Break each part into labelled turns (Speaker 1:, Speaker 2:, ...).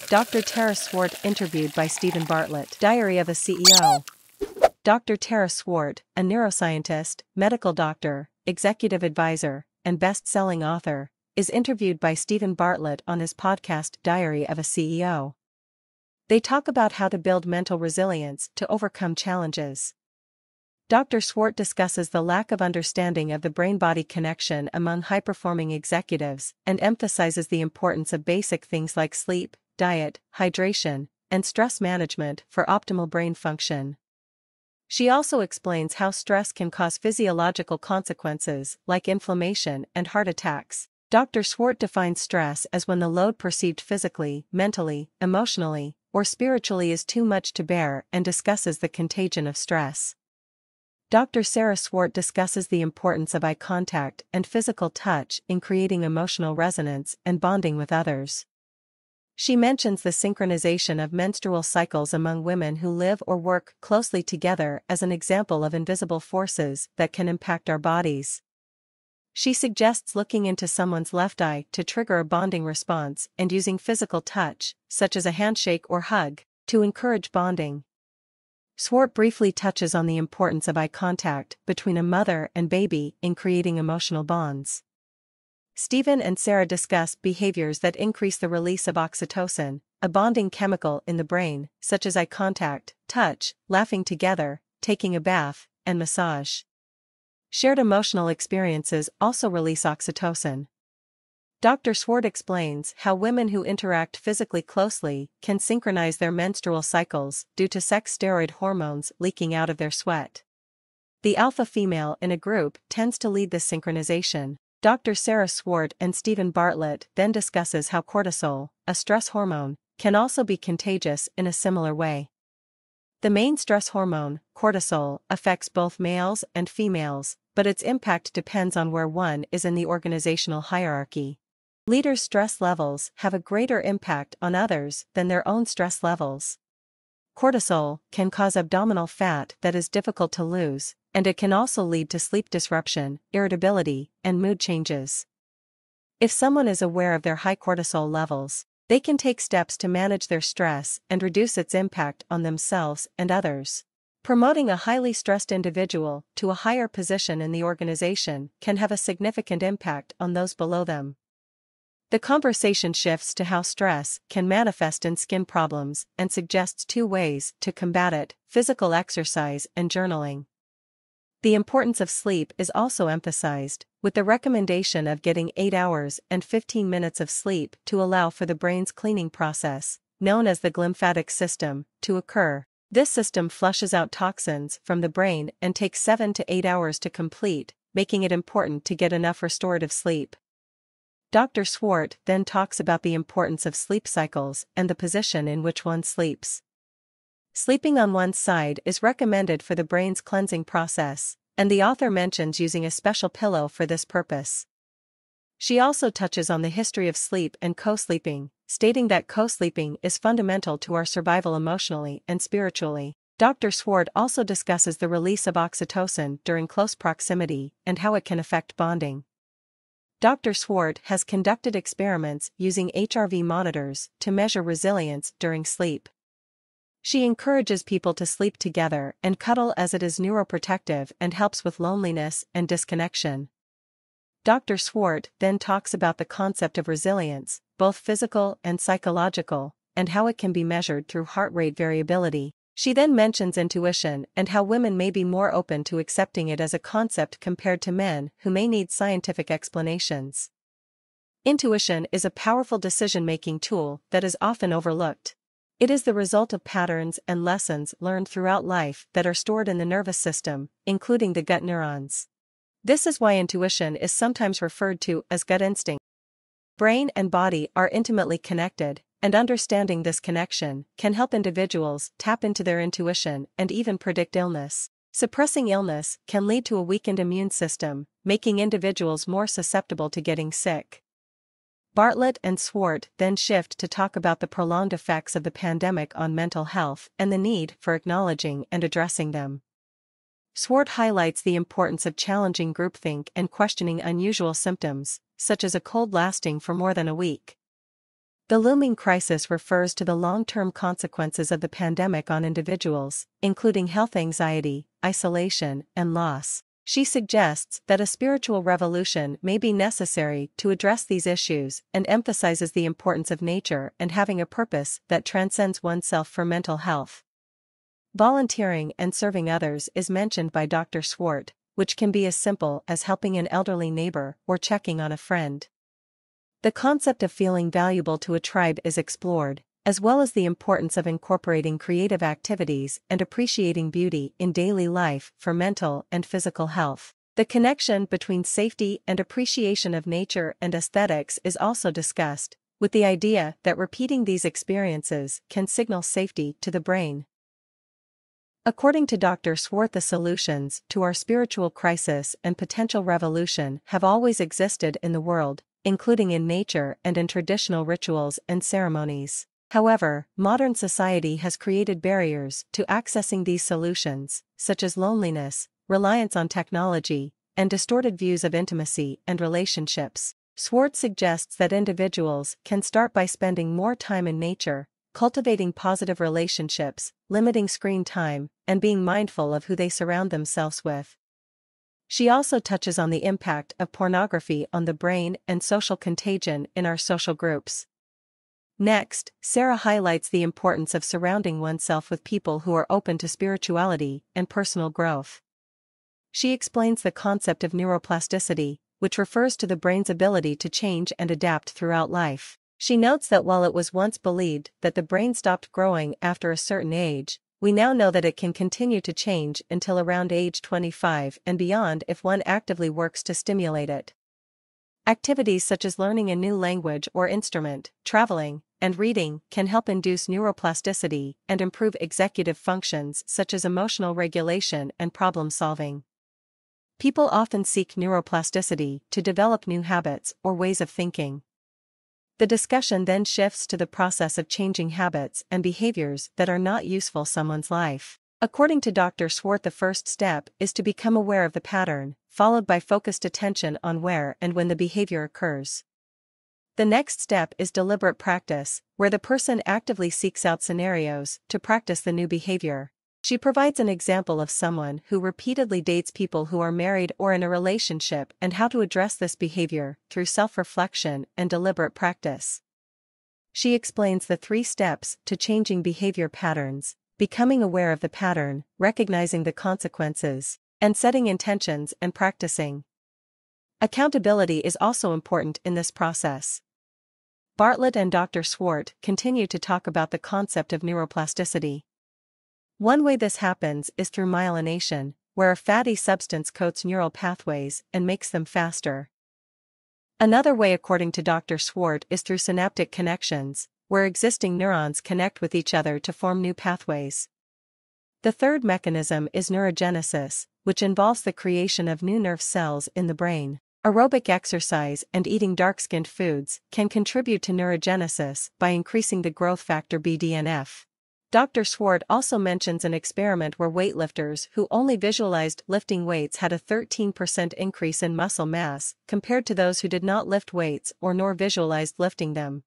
Speaker 1: Dr. Tara Swart interviewed by Steven Bartlett. Diary of a CEO. Dr. Tara Swart, a neuroscientist, medical doctor, executive advisor, and best-selling author, is interviewed by Steven Bartlett on his podcast Diary of a CEO. They talk about how to build mental resilience to overcome challenges. Dr. Swart discusses the lack of understanding of the brain-body connection among high-performing executives and emphasizes the importance of basic things like sleep, diet, hydration, and stress management for optimal brain function. She also explains how stress can cause physiological consequences like inflammation and heart attacks. Dr. Swart defines stress as when the load perceived physically, mentally, emotionally, or spiritually is too much to bear and discusses the contagion of stress. Dr. Sarah Swart discusses the importance of eye contact and physical touch in creating emotional resonance and bonding with others. She mentions the synchronization of menstrual cycles among women who live or work closely together as an example of invisible forces that can impact our bodies. She suggests looking into someone's left eye to trigger a bonding response and using physical touch, such as a handshake or hug, to encourage bonding. Swart briefly touches on the importance of eye contact between a mother and baby in creating emotional bonds. Steven and Sarah discuss behaviors that increase the release of oxytocin, a bonding chemical in the brain, such as eye contact, touch, laughing together, taking a bath, and massage. Shared emotional experiences also release oxytocin. Dr. Swart explains how women who interact physically closely can synchronize their menstrual cycles due to sex steroid hormones leaking out of their sweat. The alpha female in a group tends to lead this synchronization. Dr. Sarah Swart and Steven Bartlett then discusses how cortisol, a stress hormone, can also be contagious in a similar way. The main stress hormone, cortisol, affects both males and females, but its impact depends on where one is in the organizational hierarchy. Leaders' stress levels have a greater impact on others than their own stress levels. Cortisol can cause abdominal fat that is difficult to lose, and it can also lead to sleep disruption, irritability, and mood changes. If someone is aware of their high cortisol levels, they can take steps to manage their stress and reduce its impact on themselves and others. Promoting a highly stressed individual to a higher position in the organization can have a significant impact on those below them. The conversation shifts to how stress can manifest in skin problems and suggests 2 ways to combat it: physical exercise and journaling. The importance of sleep is also emphasized, with the recommendation of getting 8 hours and 15 minutes of sleep to allow for the brain's cleaning process, known as the glymphatic system, to occur. This system flushes out toxins from the brain and takes 7 to 8 hours to complete, making it important to get enough restorative sleep. Dr. Swart then talks about the importance of sleep cycles and the position in which one sleeps. Sleeping on one side is recommended for the brain's cleansing process, and the author mentions using a special pillow for this purpose. She also touches on the history of sleep and co-sleeping, stating that co-sleeping is fundamental to our survival emotionally and spiritually. Dr. Swart also discusses the release of oxytocin during close proximity and how it can affect bonding. Dr. Swart has conducted experiments using HRV monitors to measure resilience during sleep. She encourages people to sleep together and cuddle as it is neuroprotective and helps with loneliness and disconnection. Dr. Swart then talks about the concept of resilience, both physical and psychological, and how it can be measured through heart rate variability. She then mentions intuition and how women may be more open to accepting it as a concept compared to men who may need scientific explanations. Intuition is a powerful decision-making tool that is often overlooked. It is the result of patterns and lessons learned throughout life that are stored in the nervous system, including the gut neurons. This is why intuition is sometimes referred to as gut instinct. Brain and body are intimately connected, and understanding this connection can help individuals tap into their intuition and even predict illness. Suppressing illness can lead to a weakened immune system, making individuals more susceptible to getting sick. Bartlett and Swart then shift to talk about the prolonged effects of the pandemic on mental health and the need for acknowledging and addressing them. Swart highlights the importance of challenging groupthink and questioning unusual symptoms, such as a cold lasting for more than a week. The looming crisis refers to the long-term consequences of the pandemic on individuals, including health anxiety, isolation, and loss. She suggests that a spiritual revolution may be necessary to address these issues and emphasizes the importance of nature and having a purpose that transcends oneself for mental health. Volunteering and serving others is mentioned by Dr. Swart, which can be as simple as helping an elderly neighbor or checking on a friend. The concept of feeling valuable to a tribe is explored, as well as the importance of incorporating creative activities and appreciating beauty in daily life for mental and physical health. The connection between safety and appreciation of nature and aesthetics is also discussed, with the idea that repeating these experiences can signal safety to the brain. According to Dr. Swart, the solutions to our spiritual crisis and potential revolution have always existed in the world, including in nature and in traditional rituals and ceremonies. However, modern society has created barriers to accessing these solutions, such as loneliness, reliance on technology, and distorted views of intimacy and relationships. Swart suggests that individuals can start by spending more time in nature, cultivating positive relationships, limiting screen time, and being mindful of who they surround themselves with. She also touches on the impact of pornography on the brain and social contagion in our social groups. Next, Sarah highlights the importance of surrounding oneself with people who are open to spirituality and personal growth. She explains the concept of neuroplasticity, which refers to the brain's ability to change and adapt throughout life. She notes that while it was once believed that the brain stopped growing after a certain age, we now know that it can continue to change until around age 25 and beyond if one actively works to stimulate it. Activities such as learning a new language or instrument, traveling, and reading can help induce neuroplasticity and improve executive functions such as emotional regulation and problem solving. People often seek neuroplasticity to develop new habits or ways of thinking. The discussion then shifts to the process of changing habits and behaviors that are not useful in someone's life. According to Dr. Swart, the first step is to become aware of the pattern, followed by focused attention on where and when the behavior occurs. The next step is deliberate practice, where the person actively seeks out scenarios to practice the new behavior. She provides an example of someone who repeatedly dates people who are married or in a relationship and how to address this behavior through self-reflection and deliberate practice. She explains the 3 steps to changing behavior patterns: becoming aware of the pattern, recognizing the consequences, and setting intentions and practicing. Accountability is also important in this process. Bartlett and Dr. Swart continue to talk about the concept of neuroplasticity. One way this happens is through myelination, where a fatty substance coats neural pathways and makes them faster. Another way, according to Dr. Swart, is through synaptic connections, where existing neurons connect with each other to form new pathways. The third mechanism is neurogenesis, which involves the creation of new nerve cells in the brain. Aerobic exercise and eating dark-skinned foods can contribute to neurogenesis by increasing the growth factor BDNF. Dr. Swart also mentions an experiment where weightlifters who only visualized lifting weights had a 13% increase in muscle mass compared to those who did not lift weights or nor visualized lifting them.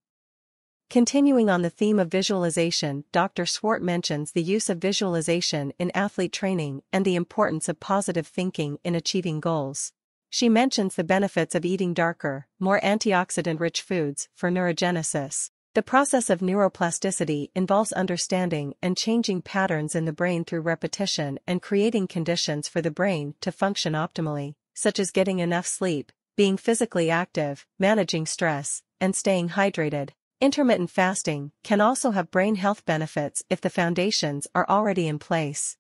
Speaker 1: Continuing on the theme of visualization, Dr. Swart mentions the use of visualization in athlete training and the importance of positive thinking in achieving goals. She mentions the benefits of eating darker, more antioxidant-rich foods for neurogenesis. The process of neuroplasticity involves understanding and changing patterns in the brain through repetition and creating conditions for the brain to function optimally, such as getting enough sleep, being physically active, managing stress, and staying hydrated. Intermittent fasting can also have brain health benefits if the foundations are already in place.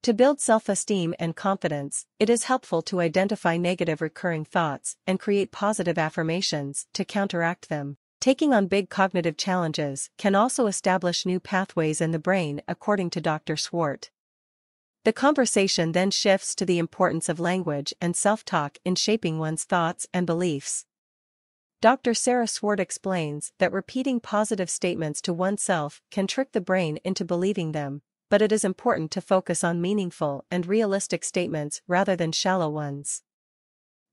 Speaker 1: To build self-esteem and confidence, it is helpful to identify negative recurring thoughts and create positive affirmations to counteract them. Taking on big cognitive challenges can also establish new pathways in the brain, according to Dr. Swart. The conversation then shifts to the importance of language and self-talk in shaping one's thoughts and beliefs. Dr. Sarah Swart explains that repeating positive statements to oneself can trick the brain into believing them, but it is important to focus on meaningful and realistic statements rather than shallow ones.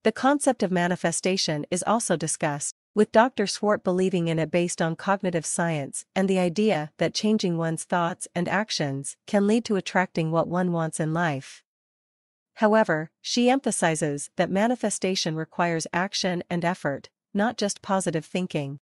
Speaker 1: The concept of manifestation is also discussed. with Dr. Swart believing in it based on cognitive science and the idea that changing one's thoughts and actions can lead to attracting what one wants in life. However, she emphasizes that manifestation requires action and effort, not just positive thinking.